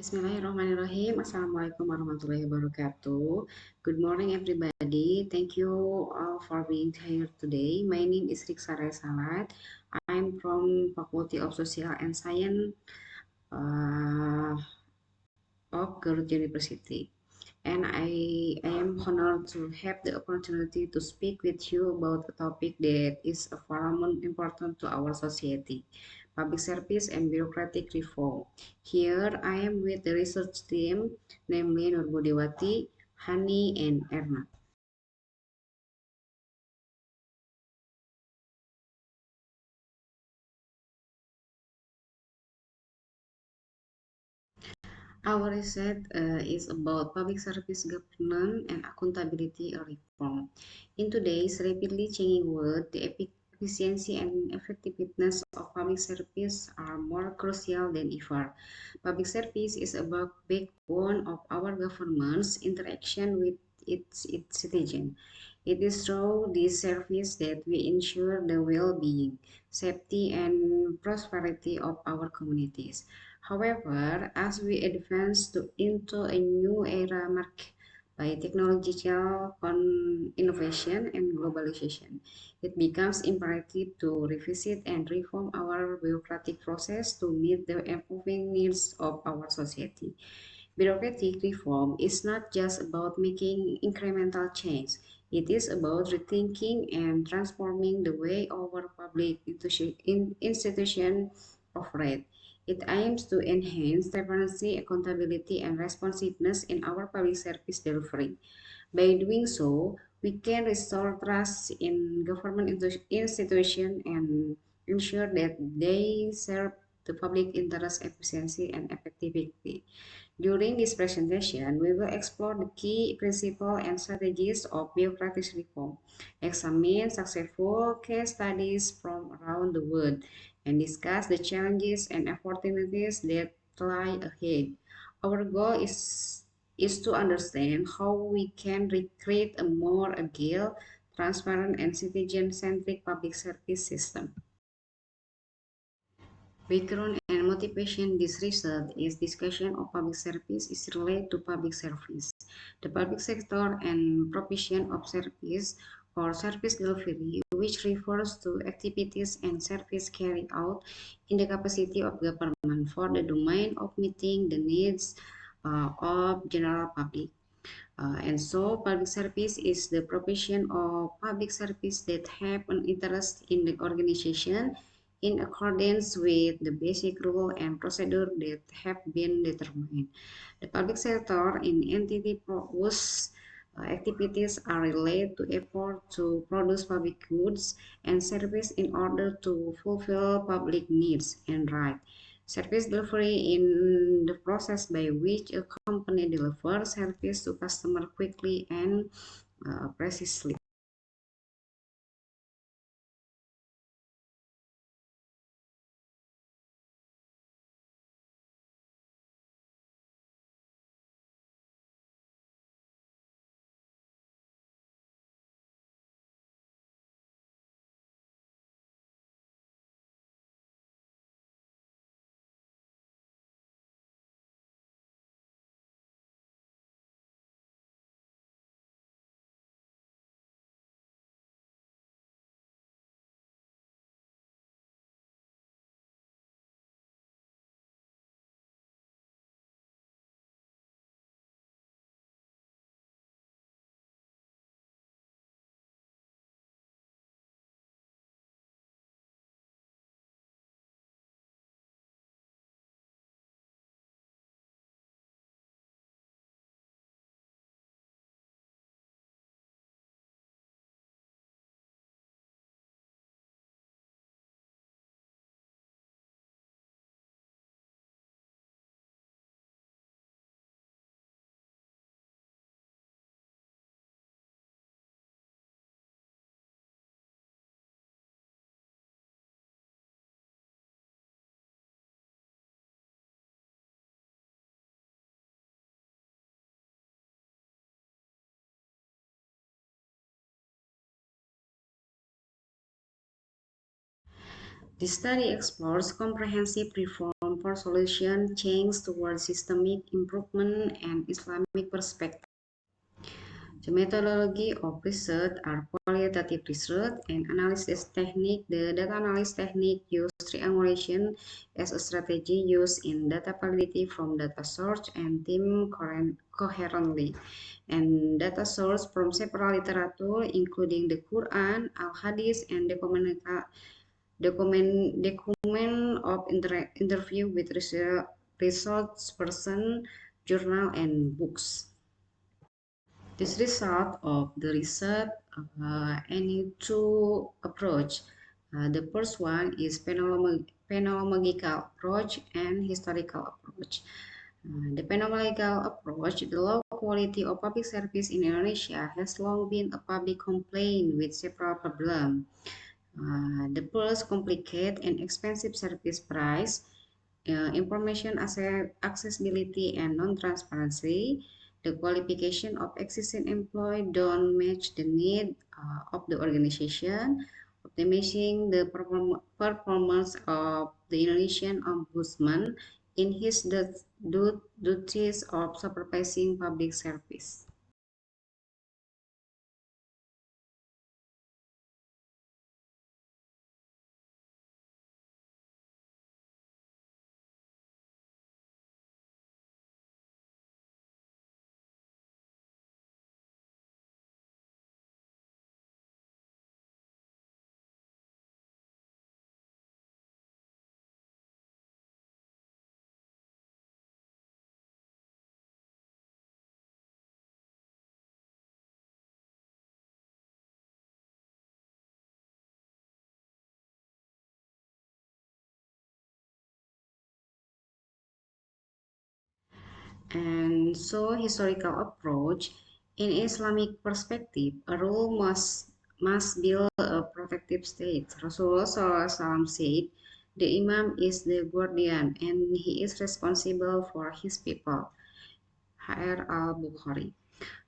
Bismillahirrahmanirrahim. Assalamualaikum warahmatullahi wabarakatuh. Good morning, everybody. Thank you all for being here today. My name is Riksa Salat. I'm from Faculty of Social and Science uh, of Garut University. And I am honored to have the opportunity to speak with you about a topic that is of paramount importance to our society, public service and bureaucratic reform. Here I am with the research team, namely Nur Budiwati, Hani, and Erna. Our research is about public service governance and accountability reform. In today's rapidly changing world, the efficiency and effectiveness of public service are more crucial than ever. Public service is about backbone of our government's interaction with its citizens. It is through this service that we ensure the well-being, safety, and prosperity of our communities. However, as we advance into a new era marked by technological innovation and globalization, it becomes imperative to revisit and reform our bureaucratic process to meet the evolving needs of our society. Bureaucratic reform is not just about making incremental change. It is about rethinking and transforming the way our public institutions operate. It aims to enhance transparency, accountability, and responsiveness in our public service delivery. By doing so, we can restore trust in government institutions and ensure that they serve the public interest efficiency and effectively. During this presentation, we will explore the key principles and strategies of bureaucratic reform, examine successful case studies from around the world, and discuss the challenges and opportunities that lie ahead. Our goal is to understand how we can recreate a more agile, transparent, and citizen-centric public service system. Background and motivation this research is discussion of public service is related to public service, the public sector and provision of service or service delivery, which refers to activities and service carried out in the capacity of government for the domain of meeting the needs of general public. And so public service is the provision of public service that have an interest in the organization in accordance with the basic rule and procedure that have been determined. The public sector in entity whose activities are related to effort to produce public goods and service in order to fulfill public needs and rights. Service delivery in the process by which a company delivers service to customer quickly and precisely. The study explores comprehensive reform for solution change towards systemic improvement and Islamic perspective. The methodology of research are qualitative research and analysis technique. The data analysis technique use triangulation as a strategy used in data validity from data source and team coherently. And data source from several literature, including the Quran, Al-Hadith, and document of interview with research person, journal, and books. This result of the research any two approach. The first one is phenomenological approach and historical approach. The phenomenological approach, the low quality of public service in Indonesia has long been a public complaint with several problems. The first, complicated and expensive service price, information accessibility and non-transparency. The qualification of existing employees don't match the need of the organization. Optimizing the performance of the Indonesian Ombudsman in his duties of supervising public service. And so historical approach in Islamic perspective, a rule must build a protective state. Rasulullah SAW said, the Imam is the guardian and he is responsible for his people. HR al-Bukhari.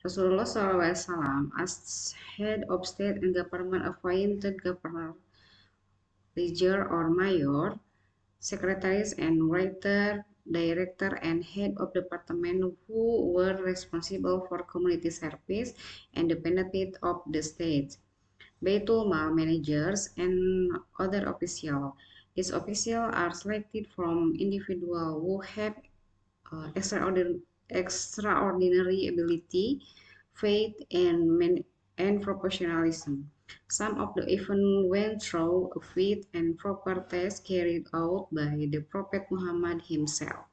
Rasulullah SAW as head of state and government appointed governor, leader or mayor, secretaries and writer, director and head of department who were responsible for community service and the benefit of the state. Baitul Mal managers and other officials. These officials are selected from individuals who have extraordinary ability, faith, and professionalism. Some of the events went through a fit and proper test carried out by the Prophet Muhammad himself.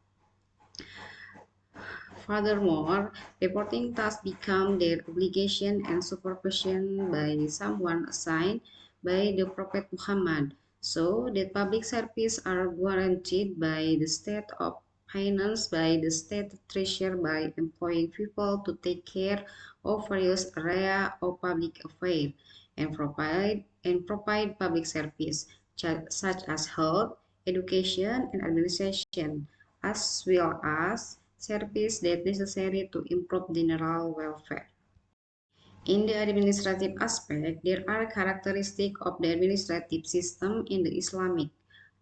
Furthermore, reporting tasks become their obligation and supervision by someone assigned by the Prophet Muhammad, so that public service are guaranteed by the state of finance by the state treasury by employing people to take care of various areas of public affairs and provide public service such as health, education, and administration, as well as service that necessary to improve general welfare. In the administrative aspect, there are characteristics of the administrative system in the Islamic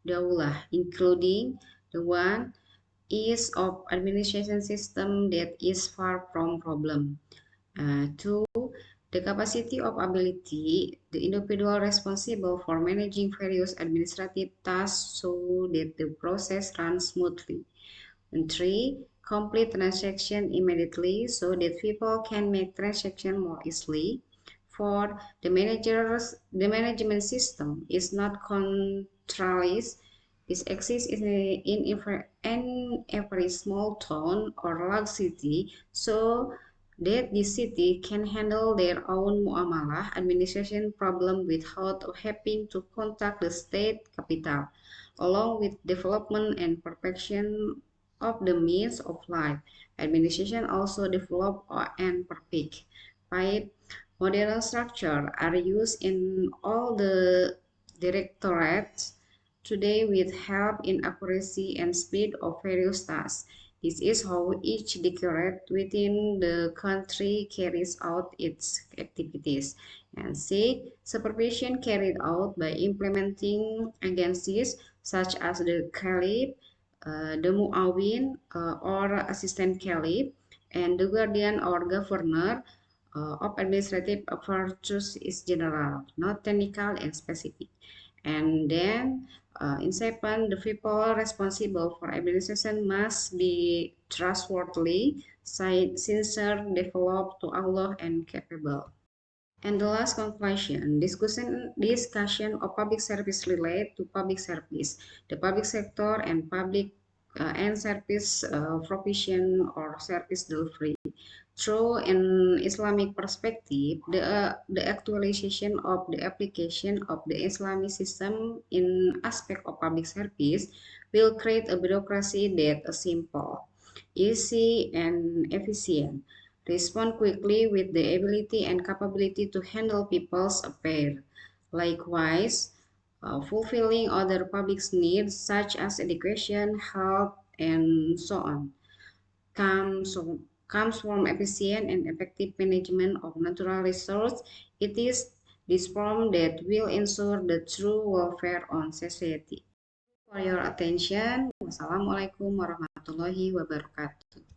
Daulah, including the one ease of administration system that is far from problem. Two, the capacity of ability, the individual responsible for managing various administrative tasks so that the process runs smoothly. And three, complete transaction immediately so that people can make transaction more easily. Four, the management system is not centralized. This exists in every small town or large city so that the city can handle their own muamalah administration problem without having to contact the state capital, along with development and perfection of the means of life. Administration also developed and perfect. Five, modern structure are used in all the directorates today with help in accuracy and speed of various tasks. This is how each directorate within the country carries out its activities. And C, supervision carried out by implementing agencies such as the Caliph, the Muawin or assistant caliph, and the guardian or governor of administrative virtues is general, not technical and specific. And then in seven, the people responsible for administration must be trustworthy, sincere, developed to Allah, and capable. And the last conclusion, discussion of public service relate to public service, the public sector and public and service provision or service delivery. Through an Islamic perspective, the actualization of the application of the Islamic system in aspect of public service will create a bureaucracy that is simple, easy, and efficient, respond quickly with the ability and capability to handle people's affairs. Likewise, fulfilling other public needs such as education, health, and so on comes comes from efficient and effective management of natural resources. It is this form that will ensure the true welfare on society. For your attention, wassalamualaikum warahmatullahi wabarakatuh.